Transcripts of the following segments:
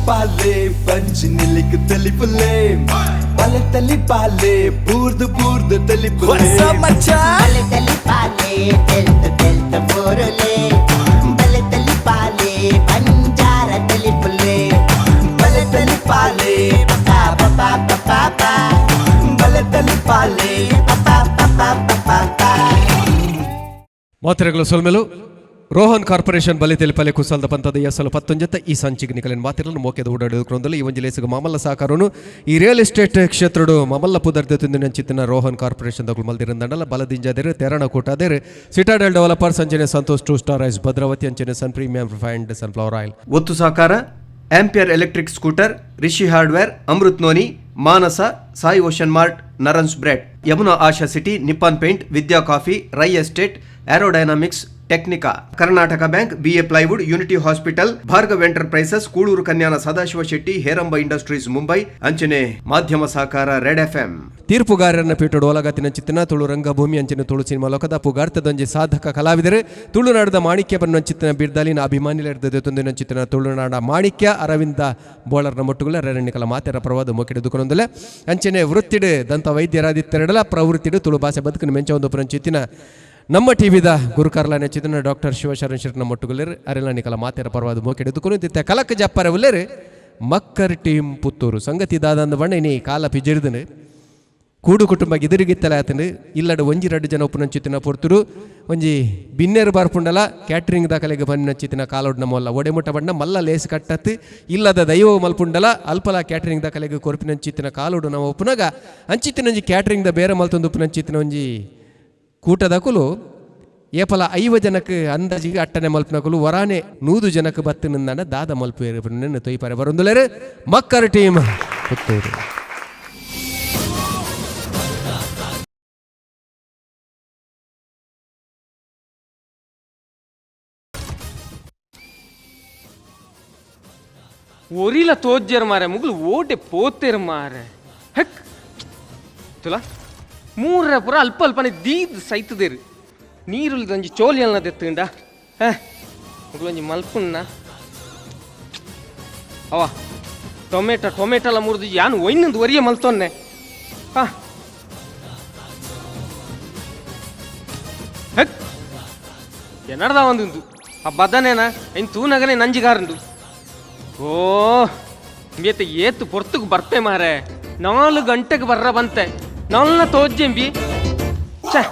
పాలే పంచి నిలికి తెలిపులే బలె తల్లి పాలే బూర్దు బూర్దు తెలిపులే బలె తల్లి పాలే తెల్త తెల్త పోరులే బలె తల్లి పాలే పంజార తెలిపులే బలె తల్లి పాలే పపా పపా పపా బలె తల్లి పాలే పపా పపా పపా ಮಾತಿರೆಗಳು ಸೊಲ್ಮೆಲು ರೋಹನ್ ಕಾರ್ಪೊರೇಷನ್ ಬಲಿ ತಿಳಿಪಲೆ ಕುಸಲ್ದ ಪಂತದ ಎಸಲು 19 ಈ ಸಂಚಿಗೆ ನಿಕಲಿನ ಮಾತಿರಲು ಮೋಕೆದ ಓಡಾಡೋದ್ರೊಂದಲು ಈ ಒಂಜಿಲೇಸಿಗೆ ಮಮಲ್ಲ ಸಾಕಾರನು ಈ ರಿಯಲ್ ಎಸ್ಟೇಟ್ ಕ್ಷೇತ್ರಡು ಮಮಲ್ಲ ಪುದರ್ದೆ ತುಂದಿನ ಚಿತ್ತಿನ ರೋಹನ್ ಕಾರ್ಪೊರೇಷನ್ ದಗಳು ಮಲ್ದಿರಂದಂಡಲ ಬಲದಿಂಜಾದೇರು ತೆರಣ ಕೂಟಾದೇರು ಸಿಟಾಡೆಲ್ ಡೆವಲಪರ್ಸ್ ಅಂಚನೆ ಸಂತೋಷ್ 2 ಸ್ಟಾರ್ ರೈಸ್ ಭದ್ರಾವತಿ ಅಂಚನೆ Sun premium refined sunflower oil ಒತ್ತು ಸಾಕಾರ Ampere electric scooter Rishi Hardware Amrit Noni Manasa Sai Ocean Mart ನರನ್ಸ್ bread Yamuna Asha City Nippon Paint Vidya Coffee Rai Estate Aerodynamics Technica Karnataka Bank BA Plywood Unity Hospital Bhargav Enterprises Kulur Kanyana Sadashiva Shetty Heramba industries Mumbai ಅಂಚನೆ ಮಾಧ್ಯಮ ಸಹಕಾರ red FM ತೀರ್ಪುಗಾರರನ್ನ ಪೀಠಡು ಒಲಗತ್ತಿನ ಚಿತ್ತಿನ Tulu ರಂಗಭೂಮಿ ಅಂಚನೆ Tulu cinema ಲೋಕದ ಪುಗಾರ್ತದೊಂಜಿ ಸಾಧಕ ಕಲಾವಿದರು ತುಳುನಾಡದ ಮಾಣಿಕ್ಯ ಬನ್ನ ಚಿತ್ತಿನ ಬಿರ್ದಲಿನ ಅಭಿಮಾನಿಲರ್ದ ತೊಂದಿನ ಚಿತ್ತಿನ ತುಳುನಾಡ ಮಾಣಿಕ್ಯ ಅರವಿಂದ ಬೋಳರ್ನ ಮೊಟ್ಟುಗಳ ರೆರಣ್ಯಕಲ ಮಾತೆರ ಪ್ರವಾದ ಮೊಕೆಡೆ ದುಕೊನೊಂದಲೆ ಅಂಚನೆ ವೃತ್ತಿಡು ದಂತ ವೈದ್ಯರಾದಿತ್ತೆರಡಲ ಪ್ರವೃತ್ತಿಡು ತುಳು ಭಾಷೆ ಬದುಕಿನ ಮೆಂಚ ಒಂದು ಪುರಂ ಚಿತ್ತಿನ ನಮ್ಮ ಟಿವಿದ ಗುರುಕಾರ್ಲ ನೆಚ್ಚಿದ ಡಾಕ್ಟರ್ ಶಿವಶರಣ್ ಶೆಟ್ನ ಮೊಟ್ಟುಗುಲೇರು ಅರೆಲ್ಲ ನಿಕಲ ಮಾತೆರ ಪರವಾದ ಮೋಕೆಡೆ ದುಕೊನಿದ್ದ ಕಲಕ್ ಜಪ್ಪರ ಉಲ್ಲೇರು ಮಕ್ಕರ್ ಟೀಮ್ ಪುತ್ತೂರು ಸಂಗತಿ ದಾದಂದ ಬಣ್ಣ ನೀ ಕಾಲ ಪಿಜಿಡ್ದನು ಕೂಡು ಕುಟುಂಬ ಗಿದಿರಿಗಿತ್ತಲ ಆತನು ಇಲ್ಲಡ ಒಂಜಿ 2 ಜನ ಉಪನಂಚಿತ್ತಿನ ಪೊರ್ತುರು ಒಂಜಿ ಬಿನ್ನೇರು ಬಾರ್ಪುಂಡಲ ಕ್ಯಾಟ್ರಿಂಗ್ ದಾಖಲೆಗೆ ಬಂದಿನಂಚಿತ್ತಿನ ಕಾಲೋಡ್ನ ಮೊಲ್ಲ ಒಡೆಮುಟ ಬಣ್ಣ ಮಲ್ಲ ಲೇಸ್ ಕಟ್ಟತ್ತು ಇಲ್ಲದ ದೈವ ಮಲ್ಪುಂಡಲ ಅಲ್ಪಲ ಕ್ಯಾಟ್ರಿಂಗ್ ದಾಖಲೆಗೆ ಕೊರಪಿನಂಚಿತ್ತಿನ ಕಾಲೋಡು ನಾವು ಉಪನಾಗ ಅಂಚಿತ್ತಿನ ಒಂಜಿ ಕ್ಯಾಟ್ರಿಂಗ್ದ ಬೇರೆ ಮಲ್ತೊಂದು ಉಪನಂಚಿತ್ತಿನ ಒಂಜಿ ಕೂಟದಕುಲು ಏಪಲ 5 ಜನಕ್ಕೆ ಅಂದಾಜಿಗೆ ಅಟ್ಟನೆ ಮಲ್ಪನಕುಲು ವರಾನೆ 100 ಜನಕ್ಕೆ ಬತ್ತನಂದನ ದಾದ ಮಲ್ಪು ತೊಯ್ಪಾರೆ ಬರೊಂದುಲೇರು ಮಕ್ಕರ್ ಟೀಮ್ ಪುತ್ತೂರು ಒರಿಲ ತೋಜ್ಜರ್ ಮಾರೆ ಮುಗ್ಲು ಓಟೆ ಪೋತೆರ್ ಮಾರೆ ಹೆಕ್ ತುಲ ಮೂರರ ಪುರ ಅಲ್ಪ ಅಲ್ಪನೆ ದೀದ್ ಸೈತದೇರು ನೀರುಳ್ಳಿ ಒಂಜಿ ಚೋಲಿಯಲ್ನ ತೆತ್ತುಂಡ ಮುಗ್ಲು ಒಂಜಿ ಮಲ್ಪುಣ್ಣ ಅವ ಟೊಮೆಟೊಲ ಮುರಿದು ಯಾನು ಒಯ್ನೊಂದು ಒರಿಯ ಮಲ್ತೊನ್ನೆ ಹೆಕ್ ಎನ್ನಡ್ದ ಒಂದುಂದು ಆ ಬದನೇನ ಇನ್ ತೂನಗನೆ ನಂಜಿಗಾರಂಡು ಓ ಬೇತೆ ಏತು ಪೊರ್ತುಗು ಬರ್ತೆ ಮಾರೆ 4 ಗಂಟೆಗೆ ಬರ್ರ ಬಂತೆ ನನ್ನ ತೋಜ್ಜೆಂಬಿ ಛೆ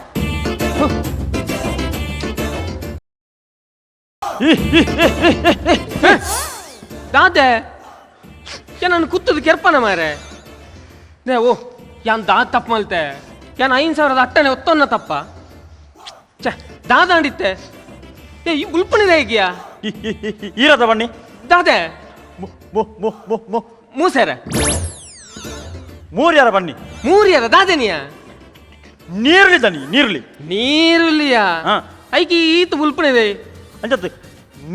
ದಾದೆ ನಾನು ಕುತ್ತದು ಕೆರ್ಪನ ಮಾರೆ ದೇ ಓ ಯಾನ್ ದಾದ ತಪ್ಪ ಮಲ್ತೆ ಯಾನ್ 5,000 ಅಟ್ಟನೆ ಒತ್ತೊನ್ನ ತಪ್ಪ ಛೆ ದಾದಾಂಡಿತ್ತೆ ಏ ಈ ಬುಲ್ಪಣಿದೆ ಹೇಗಿಯಾ ಈರದ ಬನ್ನಿ ದಾದೆ ಮೂಸೇರ 3 ಬನ್ನಿ 3 ದಾದೆನಿಯಾ ನೀರುಳ್ಳಿ ದನಿ ನೀರುಳ್ಳಿಯಾ ಐಕಿ ಈತ ಬುಲ್ಪಣಿದೆ ಅಂಚತ್ತು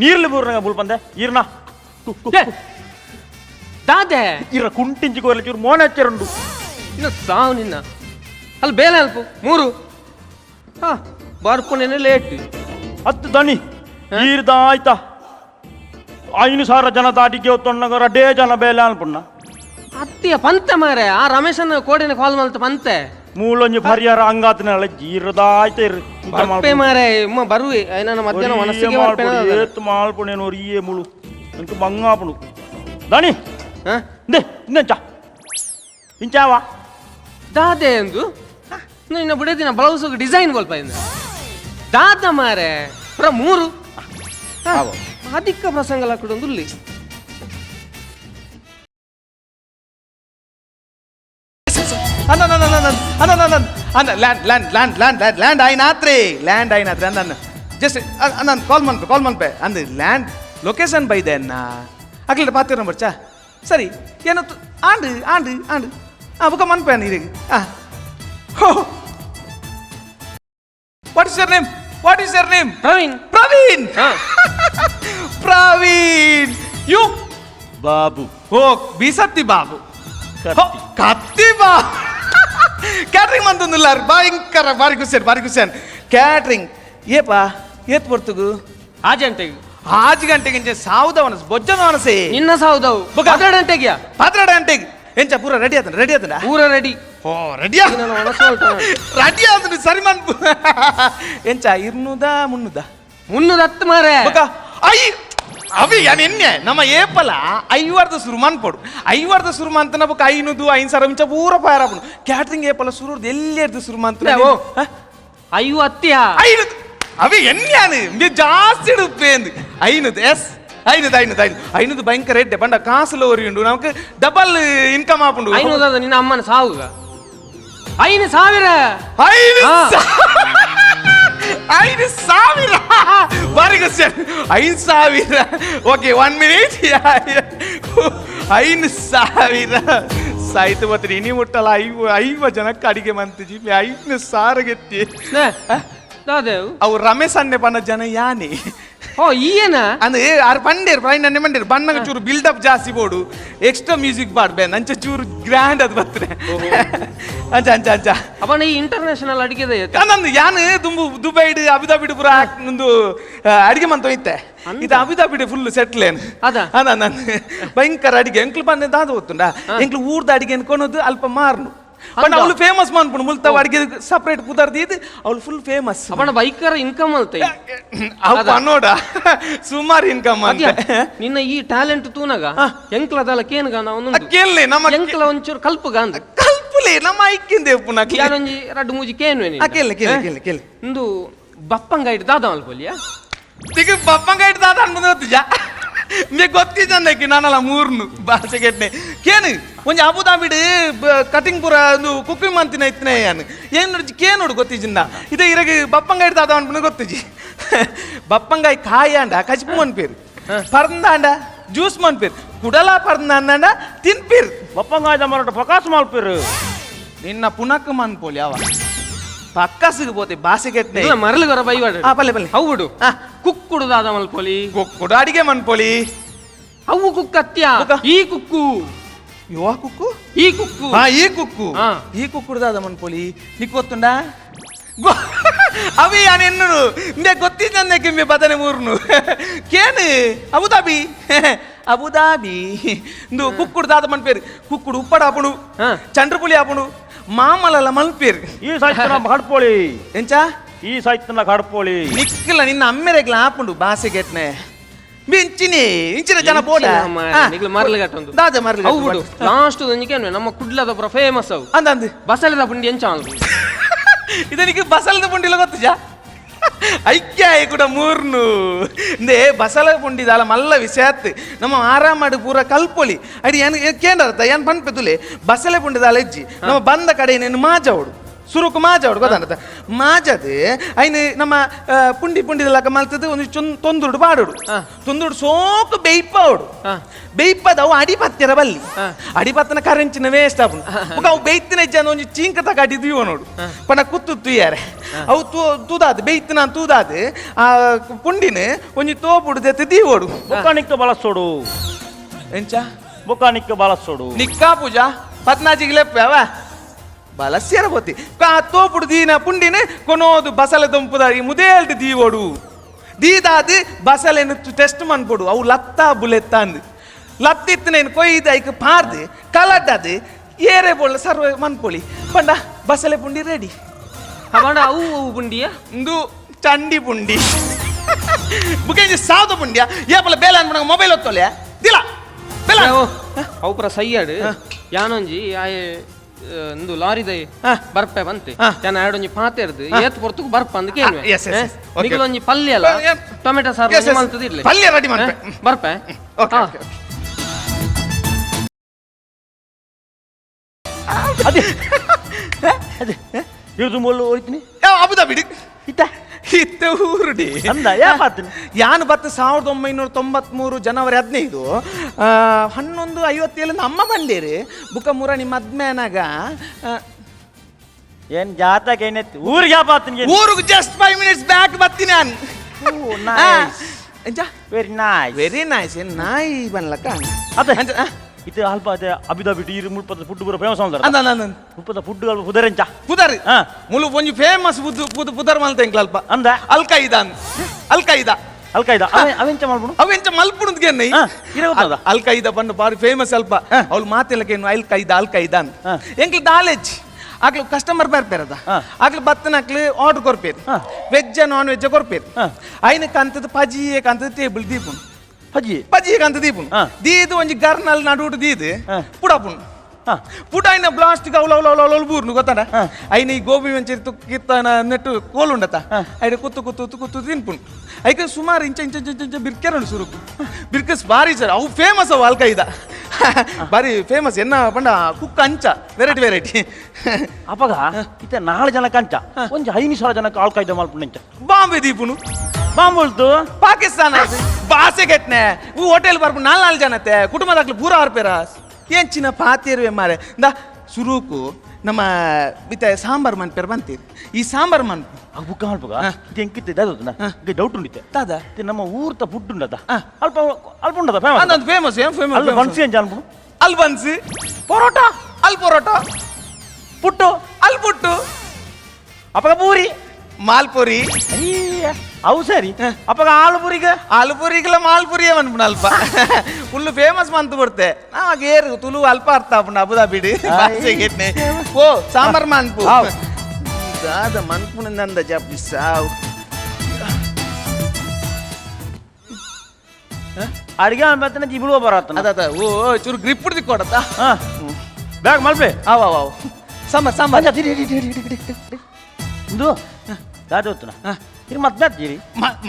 ನೀರುಳ್ಳಿ ಬೂರ್ನಗ ಬುಲ್ಪಂದೆ ಈರ್ನ ದಾದೆ ಇರ ಕುಂಟಿಂಚಿ ಕೋರ್ಲಿ ಚೂರು ಮೋನೆ ಹಚ್ಚರುಂಡು ಇನ್ನು ಸಾವು ನಿನ್ನ ಅಲ್ಲಿ ಬೇಲೆ ಅಲ್ಪ 3 ಬರ್ಪುನೇನೆ ಲೇಟ್ 10 ದನಿ ಈರ್ದ ಆಯ್ತಾ 5,000 ಜನ ದಾಟಿಗೆ ಹೊತ್ತೊಣ್ಣಗ 2 ಜನ ಬೇಲೆ ಅನ್ಪುಣ್ಣ ಅತ್ತಿಯ ಪಂತೆ ಮಾರೆ ಆ ರಮೇಶನ ಕೋಡಿನ ಕಾಲ್ ಮಲ್ತ ಪಂತೆ ಮೂಲೊಂಜಿ ಪರಿಹಾರ ಹಂಗಾತನಲ್ಲ ಜೀರದಾಯ್ತ ಬರ್ಪೆ ಮಾರೆ ಉಮ್ಮ ಬರುವೆ ನನ್ನ ಮಧ್ಯಾಹ್ನ ಮನಸ್ಸಿಗೆ ಏತ್ ಮಾಲ್ಪುಣೇನು ಒರಿಯೇ ಮುಳು ಎಂಕು ಮಂಗಾಪುಣು ದಾನಿ ದೇ ಇನ್ನಂಚ ಇಂಚಾವ ದಾದೆ ಎಂದು ಇನ್ನು ಬಿಡದಿನ ಬ್ಲೌಸ್ ಡಿಸೈನ್ ಕೊಲ್ಪ ಇಂದ ದಾದ ಮಾರೆ 3 ಅಧಿಕ ಪ್ರಸಂಗಲ ಕೊಡೊಂದುಲ್ಲಿ ಲ್ಯಾಂಡ್ ಆಯ್ನಾತ್ರಿ ಅಂದ ಜಸ್ಟ್ ನಾನು ಕಾಲ್ ಮನ್ಪೆ ಅಂದ್ ಲ್ಯಾಂಡ್ ಲೊಕೇಶನ್ ಬೈದೆ ಅನ್ನ ಅಗ್ಲ ಪಾತಿರ ಬರ್ಚಾ ಸರಿ ಏನತ್ತು ಆಂಡು ಬುಕ್ಕ ಮನ್ಪೆ ನೀರಿಗೆ what is your name Praveen you ಬಾಬು ಓ ಬೀಸತ್ತಿ ಬಾಬು ಕತ್ತಿ ಬಾ ಕ್ಯಾಟ್ರಿಂಗ್ ಮಂತೊಂದುಲ್ಲ ಭಯಂಕರ ಬಾರಿ ಖುಷಿಯನ್ ಕ್ಯಾಟ್ರಿಂಗ್ ಏಪಾ ಏತ್ ಬರ್ತುಗು ಆಜೆಂಟೆಗೆ ಆಜ್ ಗಂಟೆಗೆ ಸಾವುದವನ ಬೊಜ್ಜನವನಸೆ ನಿನ್ನ ಸಾವುದವು ಬೊಕ. 12 ಗಂಟೆಗೆ ಪಾತ್ರಾಡ ಗಂಟೆಗೆ ಎಂಚ ಪೂರ ರೆಡಿ ಆತನ ಪೂರ ರೆಡಿ ಓ ರೆಡಿಯಾ ನಾನು ಒಣಸೋಲ್ತಾನೆ ರೆಡಿ ಆತನ ಸರಿ ಮನ್ಪು ಎಂಚ 200 310 ಮಾರೆ ಬೊಕ ಐ ಅವಿ ಯಾನ್ ಎನ್ನೆ ನಮ್ಮ ಏಪಲ 50 ಸುರು ಮನ್ಪೊಡು 50 ಸುರು ಮಂತನ ಬೊಕ 500 ಮಿಂಚ ಪೂರ ಪಾರಾಪುಡು ಕ್ಯಾಟ್ರಿಂಗ್ ಏಪಲ ಸುರುರ್ದು ಎಲ್ಲಿ ಸುರು ಮಂತನ ಓ 50 500 ಅವಿ ಎನ್ಯಾನು ಮಿ ಜಾಸ್ತಿ ಉಪ್ಪೇಂದು 500 ಎಸ್ 500 ಭಯಂಕರ ರೇಟ್ ಪಂಡ ಕಾಸುಲ ಒರಿಯುಂಡು ನಮಕ್ ಡಬಲ್ ಇನ್ಕಮ್ ಆಪುಂಡು 500 ನಿನ್ನ ಅಮ್ಮನ ಸಾವುಗ 5,000 5,000 ಬಾರಿ ಸರ್ 5,000 ಓಕೆ 1 ಮಿನಿಟ್ 5,000 ಸಾಯ್ತು ಬತ್ರಿ ಇನಿ ಮುಟ್ಟಲ್ಲ 5 ಜನಕ್ಕೆ ಅಡಿಗೆ ಮಂತಿಜಿ 5,000 ಗೆತ್ತಿ ದಾದೇವ್ ಅವು ರಮೇಶ್ ಅನ್ನೆ ಬಣ್ಣ ಜನ ಯಾನಿ ಓ ಈಯನ ಅಂದ್ರೆ ಆರು ಪಂಡೇರು ನನ್ನೆ ಮಂಡೇರು ಬಣ್ಣಗ ಚೂರು ಬಿಲ್ಡಪ್ ಜಾಸ್ತಿ ಬೋಡು ಎಕ್ಸ್ಟ್ರಾ ಮ್ಯೂಸಿಕ್ ಬಾಡ್ಬೇ ನಂಚ ಚೂರು ಗ್ರ್ಯಾಂಡ್ ಅದು ಬರ್ತದೆ ಅಂಚ ಅವನ ಈ ಇಂಟರ್ನ್ಯಾಷನಲ್ ಅಡಿಗೆದ ನಂದು ಯಾನು ತುಂಬು ದುಬೈಡ್ ಅಬುದಾಬಿಡ್ ಪುರ ಒಂದು ಅಡಿಗೆ ಮಂತ ಇತ್ತೆ ಇದು ಅಬುದಾಬಿಡ್ ಫುಲ್ ಸೆಟ್ಲ್ ಏನು ಅದ ನಾನು ಭಯಂಕರ ಅಡಿಗೆ ಎಂಕ್ಲು ಬಂದ ದಾದ ಗೊತ್ತುಂಡ ಎಂಕ್ಲು ಊರ್ದ ಅಡಿಗೆ ಅನ್ಕೊಳೋದು ಅಲ್ಪ ಮಾರ್ನು ಬಟ್ ಅವಳು ಫೇಮಸ್ ಮಾಡ್ಕೊಂಡು ಮುಲ್ತಾವ ಅಡಿಗೆ ಸಪ್ರೇಟ್ ಕುದರ್ದಿ ಇದು ಅವಳು ಫುಲ್ ಫೇಮಸ್ ಅವನ ಭಯಂಕರ ಇನ್ಕಮ್ ಅಲ್ತೈ ಅಪ್ಪ ನೋಡ ಸುಮಾರು ಇನ್ಕಮ್ ಅಂತ ನಿನ್ನ ಈ ಟ್ಯಾಲೆಂಟ್ ತೂನಗ ಎಂಕ್ಲದಲ್ಲ ಕೇನ್ಗ ನಾವು ಕೇಳಲಿ ನಮ್ಮ ಎಂಕ್ಲ ಒಂಚೂರು ಕಲ್ಪಗ ಅಂದ ಕಲ್ಪಲೆ ನಮ್ಮ ಐಕ್ಕಿಂದೆ ಪುನಃ ಯಾನೊಂಜಿ 2-3 ಕೇನ್ವೆ ಕೇಳಿ ಇಂದು ಬಪ್ಪಂಗ ಇಟ್ಟು ದಾದ ಮಲ್ಪೊಲಿಯಾ ತಿಗ ಬಪ್ಪಂಗ ಇಟ್ಟು ದಾದ ಅನ್ಬಂದ ಮೇ ಗೊತ್ತಿದ್ದಕ್ಕೆ ನಾನಲ್ಲ 3 ಭಾಷೆಗೆಟ್ನೆ ಕೇನು ಒಂಜಿ ಅಬುದಾಬಿಡ್ ಕಟಿಂಗ್ ಪೂರ ಒಂದು ಕುಕ್ಕಿಂಗ್ ಮಂತಿನ ಇತ್ತನೆ ಏನು ನೋಡಿಜಿ ಕೇನೋಡು ಗೊತ್ತಿಜಿಂದ ಇದೇ ಇರಗೆ ಬಪ್ಪಂಗಾಯಿ ದಾದ ಅನ್ಪುನ ಗೊತ್ತಿಜಿ ಬಪ್ಪಂಗಾಯಿ ಕಾಯಾಂಡ ಕಚಿಪು ಮನ್ಪೇರು ಪರ್ದಾಂಡ ಜ್ಯೂಸ್ ಮನ್ಪೇರು ಕುಡಲ ಪರ್ದಾಂಡ ತಿನ್ಪೇರು ಬಪ್ಪಂಗಾಯ್ದ ಮರಾಠ ಪ್ರಕಾಶ ಮಾಲ್ಪೇರು ನಿನ್ನ ಪುನಕ್ ಮನ್ಪೋಲಿ ಅವ ಪಕ್ಕಸಿಗೆ ಪೋತೆ ಭಾಷೆಗೆಟ್ನೆ ಮರಳುಗರ ಬೈವಾಡ ಪಲ್ಲೆ ಹೌಡು ಕುಕ್ಕುಡು ದಾದ ಮಲ್ಪೊಲಿ ಕುಕ್ಕುಡು ಅಡಿಗೆ ಮನ್ಪೋಲಿ ಅವು ಕುಕ್ಕತ್ಯ ಈ ಕುಕ್ಕು ಯುವ ಕುಕ್ಕು ಈ ಕುಕ್ಕು ಈ ಕುಕ್ಕುಡು ದಾದ ಮನ್ಪೋಲಿ ನಿಕ್ ಗೊತ್ತುಂಡ ಅವಿ ಯಾನ್ ಎನ್ನು ಮೇ ಗೊತ್ತಿದ್ದಂದಕ್ಕೆ ಮೇ ಬದನೆ 3 ಕೇನು ಅಬುದಾಬಿ ಇಂದು ಕುಕ್ಕುಡು ದಾದ ಮನ್ಪೇರು ಕುಕ್ಕುಡು ಉಪ್ಪಡ ಆಪುಡು ಚಂದ್ರಪುಲಿ ಆಪುಡು ಮಾಮಲಲ್ಲ ಮಲ್ಪೇರು ಈ ಸಾಹಿತ್ಯನ ಕಡ್ಪೋಳಿ ಎಂಚ ಈ ಸಾಹಿತ್ಯನ ಕಡ್ಪೋಳಿ ನಿಕ್ಕಿಲ್ಲ ನಿನ್ನ ಅಮ್ಮೆರೆಗ್ಲ ಆಪುಂಡು ಭಾಷೆಗೆಟ್ನೆ ಇಂಚಿನ ಜನ ಬೋಡ ಮರಳುಗಟ್ಟೊಂದು ದಾದ ಮರಳು ಹೌದು ಲಾಸ್ಟ್ ಕೇನ್ವೆ ನಮ್ಮ ಕುಡ್ಲದ ಪುರ ಫೇಮಸ್ ಅವು ಅಂದಂದು ಬಸಳೆದ ಪುಂಡಿ ಎಂಚ ಇದನಿಗೆ ಬಸಲದ ಪುಂಡಿಲ ಗೊತ್ತುಜಾ ಐಕ್ಯ ಕೂಡ 3 ಇಂದೇ ಬಸಲ ಪುಂಡಿದಾಲ ಮಲ್ಲ ವಿಷಯತ್ ನಮ್ಮ ಆರಾಮಾಡು ಪೂರ ಕಲ್ಪೊಲಿ ಅಡಿ ಕೇಂದ್ರ ಏನ್ ಪನ್ಪೆದುಲೆ ಬಸಲೆ ಪುಂಡಿದಾಲ ಇಜ್ಜಿ ನಮ್ಮ ಬಂದ ಕಡೆ ನೀನು ಮಾಜವಡು ಸುರುಕು ಮಾಜವಡು ಗೊತ್ತಾನದ ಮಾಜದು ಐನು ನಮ್ಮ ಪುಂಡಿದಲಕ ಮಲ್ತದ ಒಂದು ತೊಂದುಡು ಬಾಡುಡು ತೊಂದುಡು ಸೋಕು ಬೇಯ್ಪವಡು ಬೇಯ್ಪದವು ಅಡಿಪತ್ಯರ ಬಲ್ಲಿ ಅಡಿಪತ್ತನ ಕರೆಂಚಿನ ವೇಸ್ಟ್ ಆಪುಂಡು ಅವು ಬೇಯ್ತಿನ ಇಜ್ಜ ಒಂದು ಚೀಂಕ ತಕ ಅಡಿದೀವ ನೋಡು ಪಣ ಕುತ್ತು ತುಯ್ಯಾರೆ ಅವು ತೂದಾದು ಬೇಯ್ತಿನ ತೂದಾದು ಆ ಪುಂಡಿನ ಒಂಜಿ ತೋಪುಡು ಜೊತೆ ದೀವೋಡು ಬೊಕ್ಕಾನಿಕ್ಕ ಬಳಸೋಡು ಎಂಚ ಬೊಕ್ಕಾನಿಕ್ಕ ಬಳಸೋಡು ನಿಕ್ಕಾ ಪೂಜಾ 14 ಲೆಪ್ಪೆ ಅವ ಬಲಸ್ಯರ ಬತ್ತಿ ತೋಪುಡು ದೀನ ಪುಂಡಿನ ಕೊನೋದು ಬಸಲೆ ದಂಪುದ ಈ ಮುದೇಲ್ದು ದೀವೋಡು ದೀದಾದು ಬಸಲೆನು ಟೆಸ್ಟ್ ಮನ್ಪೊಡು ಅವು ಲತ್ತ ಬುಲೆತ್ತ ಅಂದು ಲತ್ತಿತ್ತನೇನು ಕೊಯ್ದು ಐಕ್ ಪಾರ್ದು ಕಲಡ್ಡದು ಏರೆ ಬೋಳ ಸರ್ವ ಮನ್ಪೊಳಿ ಪಂಡ ಬಸಲೆ ಪುಂಡಿ ರೆಡಿ ಅವು ಪುಂಡಿಯ ಇಂದು ಚಂಡಿ ಪುಂಡಿ ಬುಕೇಂಜಿ ಸಾವ್ದ ಪುಂಡಿಯ ಏಪಲ ಬೇಲ ಅನ್ಬಿಡ ಮೊಬೈಲ್ ಹೊತ್ತೊಲೆ ದಿಲ ಬೇಲ ಅವು ಪುರ ಸೈಯಾಡು ಯಾನೊಂಜಿ ಒಂದು ಲಾರಿದ ಬರ್ಪೆ ಬಂತೆ ಜನ ಎರಡೊಂಜಿ ಪಾತೆ ಇರ್ದು ಏತ್ ಪೊರ್ತುಕು ಬರ್ಪ ಅಂದ್ ಕೇಳ್ವೆ ನಿಗಲೊಂಜಿ ಪಲ್ಯ ಅಲ್ಲ ಟೊಮೆಟೊ ಸಾರು ಮಲ್ತದ ಇರ್ಲಿ ಪಲ್ಯ ರೆಡಿ ಮಾಡ್ಪೆ ಬರ್ಪೆ ಅದೇ ಇಳಿದು ಮೊಲ್ಲು ಹೋಯ್ತೀನಿ ಅಬುದಾಬಿಡ್ ಇತ್ತ ಊರುಡಿ ಅಂದ ಯಾಪಾತೀನಿ ಯಾನು ಬತ್ತ 1993 ಜನವರಿ 15 11:57 ಅಮ್ಮ ಬಂಡೇರಿ ಬುಕ್ಕ ಮೂರ ನಿಮ್ಮ ಮದ್ಮೇನಾಗ ಏನ್ ಜಾತಕ ಏನೈತಿ ಊರಿಗೆ ಯಾಪಾತೀನಿ ಊರಿಗೆ ಜಸ್ಟ್ 5 minutes ಬ್ಯಾಕ್ ಬರ್ತೀನಿ ನಾನು ವೆರಿ ನೈಸ್ ಏನ್ ನಾಯಿ ಬನ್ಲಕ್ಕ ಅದ ಇದು ಅಲ್ಪ ಅದೇ ಅಬಿದಾಬಿ ಟೀರ್ ಮುಲ್ಪದ ಫುಡ್ ಪೂರ ಫೇಮಸ್ ಅಂದ ಮುಲ್ಪದ ಫುಡ್ ಪುದರೆಂಚ ಮುಲು ಒಂಜಿ ಫೇಮಸ್ ಪುದರ್ ಮಲ್ತ ಎಂಕ್ಲ ಅಲ್ಪ ಅಂದ ಅಲ್ಕೈದ ಅಲ್ಕಾಯ್ದ ಅವೆಂಚ ಮಾಡ್ಬಿಡು ಅವೆಂಚ ಮಲ್ಪುಣದ್ ಗೆನ್ನ ಇರ ಗೊತ್ತದ ಅಲ್ ಕೈದ ಬಂದು ಬಾರಿ ಫೇಮಸ್ ಅಲ್ಪ ಅವ್ಳು ಮಾತೆಲ್ಲಕೇನು ಅಲ್ ಕೈದ ಅಂತ ಎಂಕ್ಲು ನಾಲೆಜ್ ಆಗ್ಲು ಕಸ್ಟಮರ್ ಬರ್ಪೇರದ ಆಗ್ಲು ಬತ್ತನ ಆಗ್ಲು ಆರ್ಡರ್ ಕೊರ್ಪೇರು ವೆಜ್ ನಾನ್ ವೆಜ್ ಕೊರ್ಪೇರು ಐನ ಕಂತದ ಪಜಿಯೇ ಕಂತದ ಟೇಬಲ್ ದೀಪುನ್ ಪಜಿಯೇ ಕಂತ ದೀಪುನ್ ದೀದು ಒಂಜಿ ಗರ್ನಲ್ ನಡುಡು ದೀದು ಪುಡಪುನ್ ಪುಟ ಐನ ಬ್ಲಾಸ್ಟಿಕ್ ಅವಳು ಬೂರ್ನು ಗೊತ್ತಾನ ಐನ ಈ ಗೋಬಿ ಮೆಂಚರಿ ತುಕ್ಕಿತ್ತ ನೆಟ್ಟು ಕೋಲುಂಡತ ಐನ ಕುತ್ತು ತಿನ್ಪುಣ್ ಐಕ ಸುಮಾರು ಇಂಚ ಬಿರ್ಕೆರಡು ಸುರುಕು ಬಿರ್ಕಸ್ ಬಾರಿ ಸರ್ ಅವು ಫೇಮಸ್ ಅವು ಅಲ್ಕೈದ ಬಾರಿ ಫೇಮಸ್ ಎನ್ನ ಪಂಡ ಕುಕ್ಕ ಅಂಚ ವೆರೈಟಿ ಅಪಗ ಇತ್ತ 4 ಜನ ಕಂಚ ಒಂಜಿ 5,000 ಜನಕ್ಕೆ ಆಲ್ಕಾಯ್ದ ಮಲ್ಪುಂಡ ಬಾಂಬೆ ದೀಪುನು ಬಾಂಬುಲ್ತು ಪಾಕಿಸ್ತಾನ ಭಾಷೆ ಕೆಟ್ನೆ ಹೋಟೆಲ್ ಬರ್ಪು 4 ಜನತೆ ಕುಟುಂಬದಾಗ್ಲು ಪೂರ ಆರ್ಪೇರಾಸ್ ಎಂಚಿನ ಪಾತಿರುವೆ ಮಾರೆ ದ ಸುರುಕು ನಮ್ಮ ಬಿತ್ತ ಸಾಂಬಾರ್ ಮನ್ಪೇರ್ ಬಂತೀರಿ ಈ ಸಾಂಬಾರ್ ಮನ್ಪು ಬುಕ್ಕ ಮಲ್ಪಗ ಇದು ಎಂಕಿತ್ತೆ ಡೌಟ್ ಉಂಡಿತ್ತೆ ತಾದ ನಮ್ಮ ಊರ್ತ ಫುಡ್ ಉಂಡದ ಅಲ್ಪ ಉಂಡದ ಫೇಮಸ್ ಅದೊಂದು ಫೇಮಸ್ ಏನ್ ಫೇಮಸ್ ಅಲ್ಲ ಬನ್ಸಿ ಅಂತ ಅನ್ಬಿಡು ಅಲ್ಲಿ ಬನ್ಸಿ ಪರೋಟ ಪರೋಟ ಪುಟ್ಟು ಅಲ್ಲಿ ಪುಟ್ಟು ಅಪ್ಪಗ ಪೂರಿ ಮಾಲ್ಪುರಿ ಅವು ಸರಿ ಅಪ್ಪಗ ಆಲುಪುರಿಗೆಲ್ಲ ಮಾಲ್ಪುರಿಯೇ ಅನ್ಬಿಡ ಅಲ್ಪ ಫುಲ್ ಫೇಮಸ್ ಮಂತ್ ಬಿಡ್ತೆ ನಾಗೇರು ತುಳು ಅಲ್ಪ ಅರ್ಥ ಆಪುಂಡ ಅಬುದಾಬಿಡಿ ಭಾಷೆಗೆಟ್ನೆ ಓ ಸಾಂಬಾರ್ ಮನ್ಪು ದಾದ ಮನ್ಪುನ ನಂದ ಜಪ್ಪಿ ಸಾವು ಅಡಿಗೆ ಅನ್ಬತ್ತನ ಜಿಬುಳುವ ಬರತ್ತ ಅದ ಓ ಚೂರು ಗ್ರಿಪ್ ಹಿಡ್ದು ಕೊಡತ್ತ ಬ್ಯಾಗ್ ಮಲ್ಪೆ ಅವ ಸಾಂಬಾರ್ ಇದು ದಾದ ಹೊತ್ತುನ ಇದು ಮತ್ತೆ ಹತ್ತೀರಿ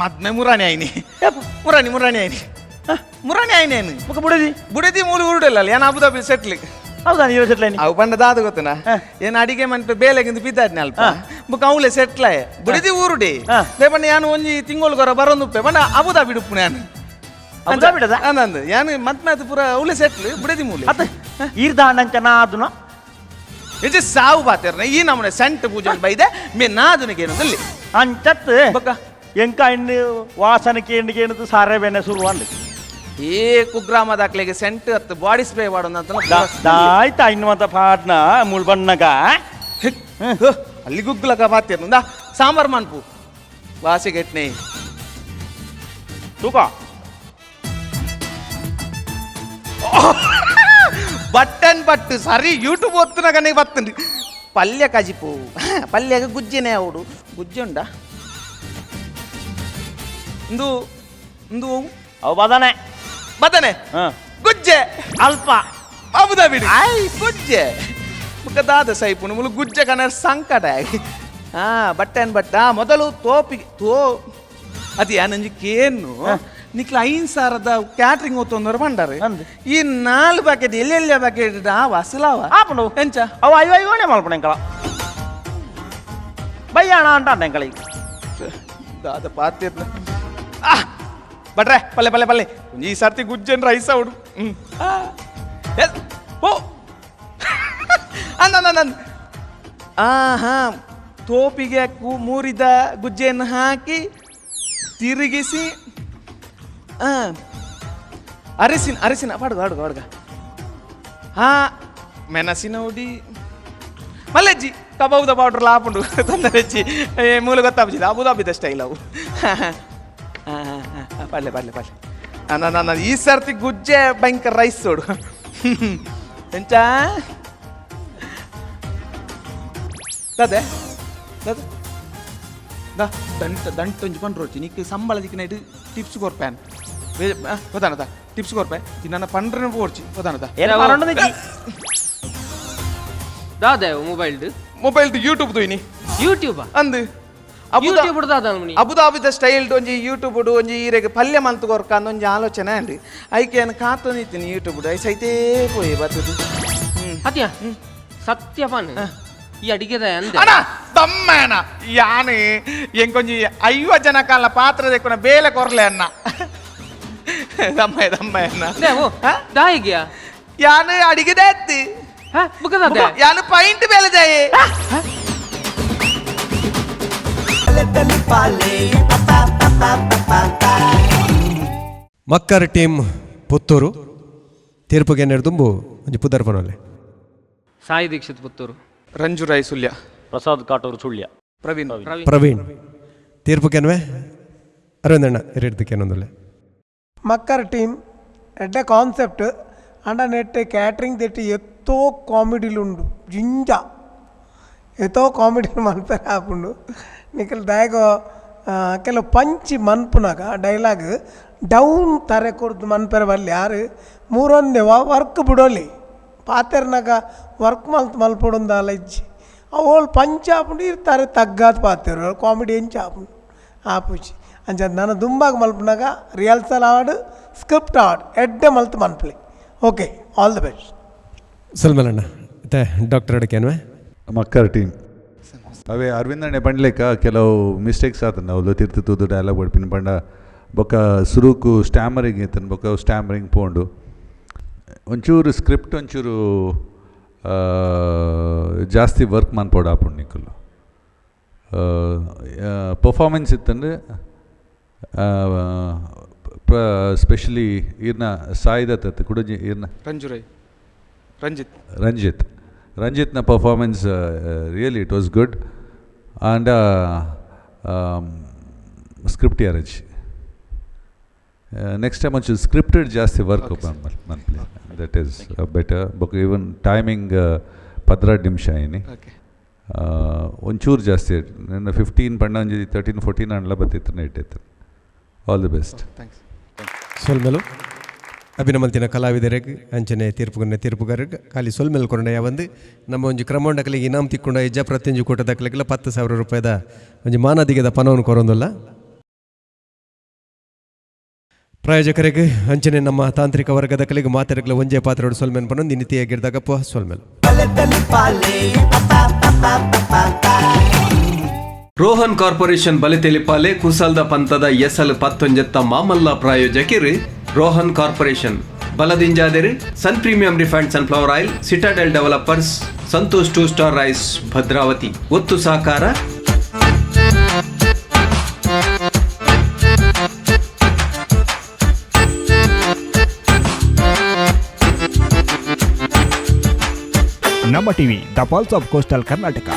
ಮದ್ಮೆ ಮುರಾಣಿ ಆಯ್ನಿ ಮುರಾಣಿ ಆಯ್ನೇನು ಮುಖ ಬುಡದಿ ಮೂರು ಉರುಡಲ್ಲ ಏನ್ ಅಬುದಾಬಿ ಸೆಟ್ಲಿ ಹೌದಾ ನೀವು ಸೆಟ್ಲೈನಿ ಅವು ಬಂದ ದಾದ ಗೊತ್ತನ ಏನ್ ಅಡಿಗೆ ಮನ್ಪೆ ಬೇಲೆಗಿಂದ ಬಿದ್ದಾಡ್ನೆ ಅಲ್ಪ ಬುಕ್ ಅವಳೆ ಸೆಟ್ಲ ಬುಡದಿ ಊರುಡಿ ಬೇಪಣ್ಣ ಯಾನು ಒಂಜಿ ತಿಂಗಳು ಗೊರ ಬರೋಂದುಪ್ಪೆ ಬಣ್ಣ ಅಬುದಾಬಿ ಡುಪ್ಪು ನಾನು ಬಿಡದ ನಂದು ಯಾನು ಮತ್ ಪೂರ ಅವಳೆ ಸೆಟ್ಲ್ ಬುಡದಿ ಮೂಲೆ ಅತ್ತ ಈರ್ದ ನಂಚನ ಅದನ್ನ ನಿಜ ಸಾವು ಬಾತೇರ್ನ ಈ ನಮ್ಮನೆ ಸೆಂಟ್ ಪೂಜೆ ಬೈದೆ ಮೇ ನಾದುನಿಗೆ ಏನದಲ್ಲಿ ಅಂಚತ್ ಬೊಕ್ಕ ಎಂಕ ಇನ್ನು ವಾಸನಕ್ಕೆ ಎಂಡಿಗೆ ಏನದು ಸಾರೆ ಬೆನೆ ಶುರು ಅಂದ್ ಏ ಕುಗ್ರಾಮದಾಕ್ಲೆಗೆ ಸೆಂಟ್ ಹತ್ತು ಬಾಡಿ ಸ್ಪ್ರೇ ಮಾಡೋದಂತ ಆಯ್ತಾ ಇನ್ನು ಮತ್ತ ಪಾಟ್ನ ಮುಳ್ ಬಣ್ಣಗ ಅಲ್ಲಿ ಗುಗ್ಲಕ ಬಾತೇರ್ನ ಸಾಂಬಾರ್ ಮನ್ಪು ವಾಸಿಗೆಟ್ನೆ ತೂಕ ಬಟ್ಟನ್ ಬಟ್ಟು ಸರಿ ಯೂಟ್ಯೂಬ್ ಒತ್ತುನಗನೆ ಬತ್ತಂಡಿ ಪಲ್ಯ ಕಜಿಪು ಪಲ್ಯಗ ಗುಜ್ಜೆನೆ ಅವಡು ಗುಜ್ಜೆ ಉಂಡ ಇಂದು ಅವು ಬದನೆ ಗುಜ್ಜೆ ಅಲ್ಪ ಅಬುದಾಬಿಡಿ ಗುಜ್ಜೆ ಮುಖದಾದ ಸೈಪುನು ಮುಲು ಗುಜ್ಜೆ ಕನ ಸಂಕಟ ಬಟ್ಟೆನ್ ಬಟ್ಟ ಮೊದಲು ತೋಪಿಗೆ ಅದು ಯಾನಂಜಿ ಕೇನು ನಿಕ್ಲ 5,000 ಕ್ಯಾಟ್ರಿಂಗ್ ಓದ್ತಂದ್ರೆ ಬಂಡಾರೆ ಈ 4 ಪ್ಯಾಕೆಟ್ ಎಲ್ಲೆಲ್ಲ ಪ್ಯಾಕೆಟ್ ವಸಲಾವ ಆಪುಂಡು ಎಂಚ ಅವು ಐವನೇ ಮಲ್ಪಣ ಎಂಕಳ ಬಯ್ಯಾಣ ಅಂತ ಎಂಕಳ ದಾದ ಪಾತ್ಯ ಬಟ್ರೆ ಪಲ್ಲೆ ಈ ಸರ್ತಿ ಗುಜ್ಜನ್ ರೈಸ ಹುಡು ಓ ಅಂದ ಹಾ ತೋಪಿಗೆ ಮೂರಿದ ಗುಜ್ಜೆಯನ್ನು ಹಾಕಿ ತಿರುಗಿಸಿ ಅರಿಸಿನ ಅಡ್ಗ ಮೆಣಸಿನ ಹುಡಿ ಮಲ್ಲೆಜ್ಜಿ ಕಬಾಬುದ ಪೌಡ್ರ್ ಲಾಪುಂಡು ತೊಂದರೆಜ್ಜಿ ಮೂಲ ಗೊತ್ತಾಗ್ಬಿಟ್ಟಿದೆ ಅಬುದಾಬಿದ ಸ್ಟೈಲ್ ಅವು ಪಲ್ಲೆ ನನ್ನ ಈ ಸರ್ತಿ ಗುಜ್ಜೆ ಭಯಂಕರ ರೈಸ್ ಸೋಡು ಎಂಚ ಅದೇ ದಂಟೊಂಜಿ ಪಂಡ್ರೋಚಿ ನೀಕ್ ಸಂಬಳ ದಿಕ್ಕಿನ ಇಡು ಟಿಪ್ಸ್ ಕೊರ್ಪೇನ್ ಗೊತ್ತಾನದ ಟಿಪ್ಸ್ ಕೊರ್ಪೆ ನನ್ನ ಪಂಡ್ರನ ಪೋರ್ಚಿ ಗೊತ್ತಾನದ ದಾದ ಮೊಬೈಲ್ ಯೂಟ್ಯೂಬ್ ತುಯ್ನಿ ಯೂಟ್ಯೂಬ್ ಅಂದು ಅಬುದಾಬಿದ ಸ್ಟೈಲ್ ಒಂಜಿ ಯೂಟ್ಯೂಬ್ ಒಂಜಿ ಈರೆಗೆ ಪಲ್ಯ ಮಂತ್ ಕೊರ್ಕ ಅಂದೊಂಜಿ ಆಲೋಚನೆ ಅಂಡಿ ಐಕೇನು ಕಾತು ನಿಂತೀನಿ ಯೂಟ್ಯೂಬ್ ಐ ಸೈತೇ ಪೋಯಿ ಬರ್ತದೆ ಅತ್ಯ ಸತ್ಯಪಾನ ಈ ಅಡಿಗೆದ ಅಣ್ಣ ದಮ್ಮನ ಯಾನು ಎಂಕೊಂಜಿ 50 ಜನ ಕಾಲ ಪಾತ್ರ ತೆಕ್ಕೊನ ಬೇಲೆ ಕೊರ್ಲೆ ಅನ್ನ ದಮ್ಮಯ್ಯ ದಾಯಿಗ್ಯಾ ಯಾನು ಅಡಿಗೆದ ಎತ್ತಿ ಯಾನು ಪೈಂಟ್ ಬೇಲೆ ಜಾಯಿ ಮಕ್ಕರ್ ಟೀಮ್ ಪುತ್ತೂರು ತೀರ್ಪುಗೆ ನೆರೆದುಂಬು ಒಂಜಿ ಪುದರ್ಪನೊಲ್ಲೆ ಸಾಯಿ ದೀಕ್ಷಿತ್ ಪುತ್ತೂರು ರಂಜುರಾಯ್ ಸುಳ್ಯ ಪ್ರಸಾದ್ ಕಾಟೂರು ಸುಳ್ಯ ಪ್ರವೀಣ್ ಪ್ರವೀಣ್ ತೀರ್ಪುಗೆನ್ವೆ ಅರವಿಂದಣ್ಣ ಎರಡಕ್ಕೆ ಏನೊಂದಿಲ್ಲ ಮಕ್ಕರ ಟೀಮ್ ಎಡ್ಡೆ ಕಾನ್ಸೆಪ್ಟ್ ಅಂಡ ನೆಟ್ಟೆ ಕ್ಯಾಟ್ರಿಂಗ್ ತೆಟ್ಟಿ ಎತ್ತೋ ಕಾಮಿಡಿಲುಂಡು ಜಿಂಜ ಎತ್ತೋ ಕಾಮಿಡಿಲು ಮಲ್ಪೆರೆ ಆಪುಂಡು ನಿಖಲ್ ದಾಯಗೋ ಕೆಲವು ಪಂಚಿ ಮನ್ಪುನಾಗ ಡೈಲಾಗ್ ಡೌನ್ ತಾರೆ ಕೊಡ್ದು ಮನ್ಪೆರೆ ಬಲ್ಲಿ ಯಾರು ಮೂರೊಂದೇವ ವರ್ಕ್ ಬಿಡೋಲಿ ಪಾತೆರ್ನಾಗ ವರ್ಕ್ ಮಲ್ಪೊಡೊಂದಲ್ಲ ಇಜ್ಜಿ ಅವಳು ಪಂಚ ಆಪುಂಡು ಇರ್ತಾರೆ ತಗ್ಗಾದ ಪಾತೆರು ಕಾಮಿಡಿ ಹೆಂಚ ಆಪುಂಡು ಆಪುಜಿ ಅಂಚ ನಾನು ದುಂಬಾಗ ಮಲ್ಪನಾಗ ರಿಹರ್ಸಲ್ ಆಡು ಸ್ಕ್ರಿಪ್ಟ್ ಆಡ್ ಎಡ್ಡೆ ಮಲ್ತು ಮನ್ಪ್ಲಿ ಓಕೆ ಆಲ್ ದಿ ಬೆಸ್ಟ್ ಸಲ್ಮಲಣ್ಣ ಮತ್ತೆ ಡಾಕ್ಟರ್ ಅಡಕೇನ್ವೆ ಮಕ್ಕರ್ ಟೀಮ್ ಅವೇ ಅರವಿಂದಣ್ಣೆ ಪಂಡ್ಲೇಕ ಕೆಲವು ಮಿಸ್ಟೇಕ್ಸ್ ಆತನ ನಾವು ತಿರ್ತಿದ್ದು ಡೈಲಾಗ್ ಬಡ್ಪಿನ ಪಂಡ ಬೊಕ್ಕ ಸುರುಕು ಸ್ಟ್ಯಾಮರಿಂಗ್ ಇತ್ತನ ಬೊಕ್ಕ ಸ್ಟ್ಯಾಮರಿಂಗ್ ಪೋಂಡು ಒಂಚೂರು ಸ್ಕ್ರಿಪ್ಟ್ ಒಂಚೂರು ಜಾಸ್ತಿ ವರ್ಕ್ ಮನ್ಪೋಡು ಆಪುಂಡು ನಿಕ್ಕಲು ಪರ್ಫಾರ್ಮೆನ್ಸ್ ಇತ್ತಂದ್ರೆ ಸ್ಪೆಷಲಿ ಈರ್ನ ಸಾಯಿದತ್ತ ಕುಡಜಿ ಈರ್ನ ರಂಜಿತ್ನ performance really it was good and script ಯಾರಜ್ ನೆಕ್ಸ್ಟ್ ಟೈಮ್ ಒಂಚೂರು ಸ್ಕ್ರಿಪ್ಟೆಡ್ ಜಾಸ್ತಿ ವರ್ಕ್ ಮನ್ಪ್ಲಿ that is better book even timing 15 ನಿಮಿಷ ಏನಿ ಒಂಚೂರು ಜಾಸ್ತಿ ನನ್ನ 15 ಪಂಡ ಒಂಜಿ 13-14 ಅಂಡ್ಲ ಬತ್ತಿತ್ತು ಇಟ್ಟಿತ್ತು ಆಲ್ ದಿ ಬೆಸ್ಟ್ ಸೊಲ್ಮೆಲು ಅಭಿನಮಂತಿನ ಕಲಾವಿದರಿಗೆ ಅಂಚನೆ ತೀರ್ಪುಗಾರರಿಗೆ ಖಾಲಿ ಸೊಲ್ಮೆಲ್ ಕೊಂಡ ಯಾವಂದು ನಮ್ಮ ಒಂಜಿ ಕ್ರಮೋಂಡಕಲಿಗೆ ಇನಾಮ್ ತಿಕ್ಕೊಂಡ ಇಜ್ಜ ಪ್ರತಿಯೊಂದು ಕೂಟ ದಕ್ಕಲಿಗೆಲ್ಲ 10,000 ರೂಪಾಯಿದ ಒಂಜಿ ಮಾನದಿಗೆದ ಪನವನ್ನು ಕೊರೊಂದಲ್ಲ ಪ್ರಾಯೋಜಕರಿಗೆ ಅಂಚನೆ ನಮ್ಮ ತಾಂತ್ರಿಕ ವರ್ಗದ ಕಲಿಗೆ ಮಾತಾಡಗಲ ಒಂಜೇ ಪಾತ್ರೋಡು ಸೊಲ್ಮೆನ್ ಪನೊಂದು ನಿತಿಯಾಗಿರ್ದಾಗಪ್ಪ ಸೊಲ್ಮೆಲ್ ರೋಹನ್ ಕಾರ್ಪೊರೇಷನ್ ಬಲಿತೆಲಿಪಾಲೆ ಕುಸಲ್ದ ಪಂತದ ಎಸಲ್ 19 ಮಾಮಲ್ಲ ಪ್ರಾಯೋಜಕರು ರೋಹನ್ ಕಾರ್ಪೊರೇಷನ್ ಬಲದಿಂಜಾದಿರು Sun premium refined sunflower oil Citadel Developers Santosh 2 Star Rice Bhadravati ಒತ್ತು ಸಹಕಾರ ನಮ್ಮ TV the pulse of coastal Karnataka.